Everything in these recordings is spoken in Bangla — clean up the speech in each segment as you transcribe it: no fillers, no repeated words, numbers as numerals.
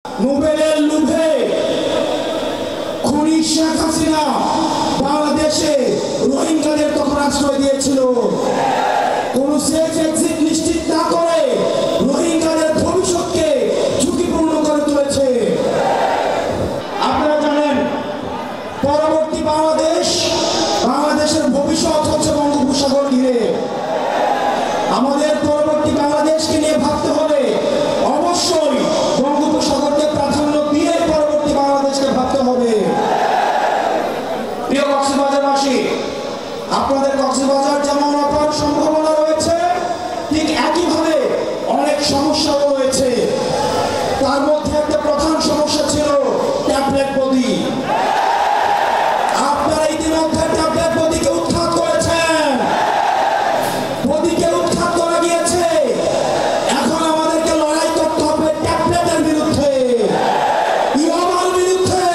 নোবেলের লোভে খুনি শেখ হাসিনা বাংলাদেশে রোহিঙ্গাদের তখন আশ্রয় দিয়েছিল। কোন সেফ এক্সিট নিশ্চিত না করে রোহিঙ্গাদের ভবিষ্যৎকে ঝুঁকিপূর্ণ করে তুলেছে। আপনারা জানেন, পরবর্তী বাংলাদেশের ভবিষ্যৎ হচ্ছে বঙ্গোপসাগর ঘিরে। আমাদের পরবর্তী বাংলাদেশকে নিয়ে ভাবতে হলে অবশ্যই বঙ্গোপসাগরকে প্রাধান্য দিয়ে পরবর্তী বাংলাদেশকে ভাবতে হবে। প্রিয় কক্সবাজারবাসী, আপনাদের কক্সবাজার যেমন অপার সম্ভাবনা রয়েছে, ঠিক একইভাবে অনেক সমস্যাও রয়েছে। তার মধ্যে একটা প্রধান সমস্যা ছিল ট্যাবলেট বডি। আপনারা ইতিমধ্যে ট্যাবলেট বডিকে উৎখাত করেছেন। বডিকে উৎখাত করা গিয়েছে। এখন আমাদেরকে লড়াই করতে হবে ট্যাবলেটের বিরুদ্ধে, ইয়াবার বিরুদ্ধে,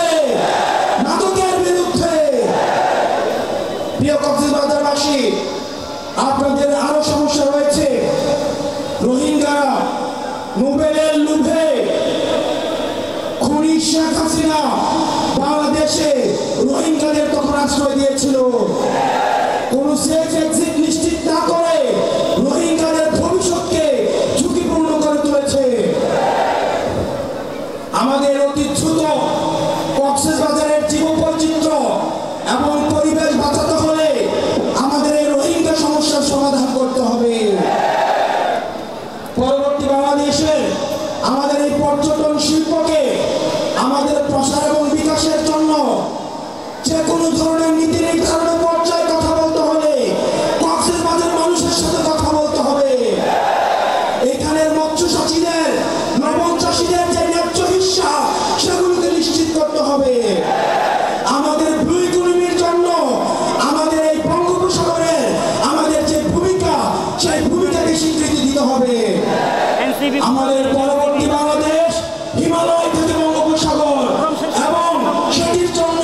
মাদকের বিরুদ্ধে। প্রিয় কক্সবাজারবাসী, আপনাদের আরো সমস্যা রয়েছে। রোহিঙ্গারা নোবেলের লোভে খুনি শেখ হাসিনা বাংলাদেশে রোহিঙ্গাদের তখন আশ্রয় দিয়েছিল। কোন সেফ এক্সিট নিশ্চিত না করে রোহিঙ্গাদের ভবিষ্যৎকে ঝুঁকিপূর্ণ করে তুলেছে। আমাদের অতি দ্রুত কক্সবাজারের জীববৈচিত্র্য এবং পরিবেশ বাঁচাতে হলে আমাদের এই রোহিঙ্গা সমস্যার সমাধান করতে হবে। পরবর্তী বাংলাদেশে আমাদের এই পর্যটন শিল্পকে আমাদের প্রসার এবং বিকাশের জন্য যে কোনো ধরনের নীতি নির্ধারণের পর্যায়ে কথা বলতে হলে কক্সবাজার মানুষের সাথে কথা বলতে হবে। এখানের মৎস্য চাষীদের, লবণ চাষীদের যে ন্যায্য হিস্সা সেগুলোকে নিশ্চিত করতে হবে। আমাদের ব্লু ইকোনমির জন্য আমাদের এই বঙ্গোপসাগরে আমাদের যে ভূমিকা, সেই ভূমিকাকে স্বীকৃতি দিতে হবে। আমাদের পরবর্তী বাংলাদেশ হিমালয় থেকে বঙ্গোপসাগর, এবং সেটির জন্য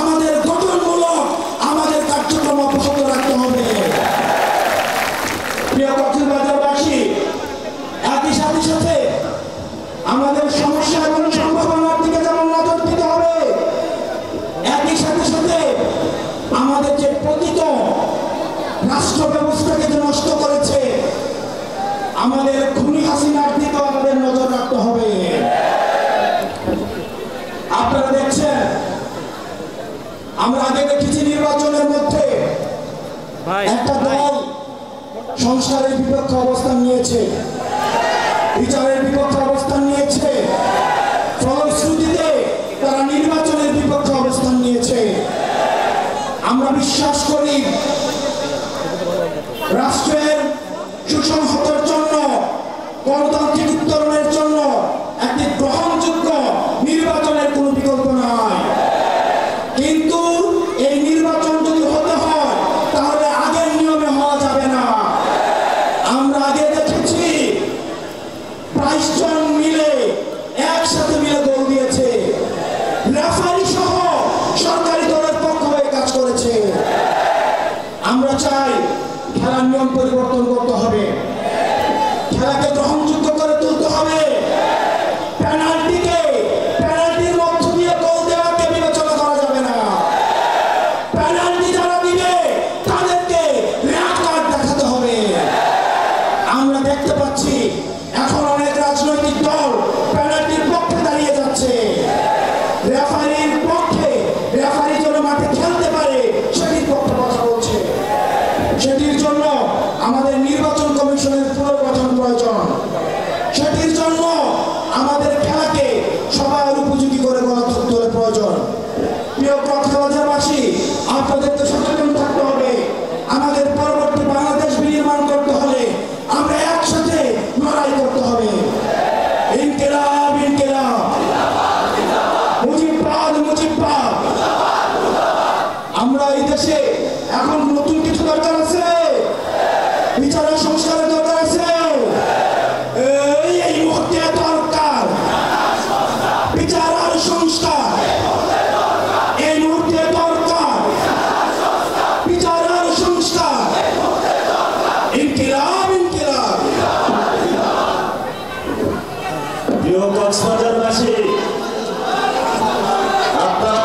আমাদের গঠনমূলক আমাদের কার্যক্রম অব্যাহত রাখতে হবে। প্রিয় কক্সবাজারবাসী, একই সাথে সাথে আমাদের সমস্যা এবং সম্ভাবনার দিকে যেমন নজর দিতে হবে, একই সাথে সাথে আমাদের যে পতিত রাষ্ট্র ব্যবস্থাকে যে নষ্ট করেছে আমাদের খুনি হাসিনার দিকেও আমাদের নজর রাখতে হবে। আপনারা দেখছেন, আমরা আগে দেখেছি নির্বাচনের মধ্যে একটা দল সংস্কারের বিপক্ষে অবস্থান নিয়েছে, বিচারের বিপক্ষে অবস্থান নিয়েছে, ফলশ্রুতিতে তারা নির্বাচনের বিপক্ষে অবস্থান নিয়েছে। আমরা বিশ্বাস করি রাষ্ট্রের সুসংহতের জন্য, গণতান্ত্রিক উত্তরণের জন্য একটি গ্রহণ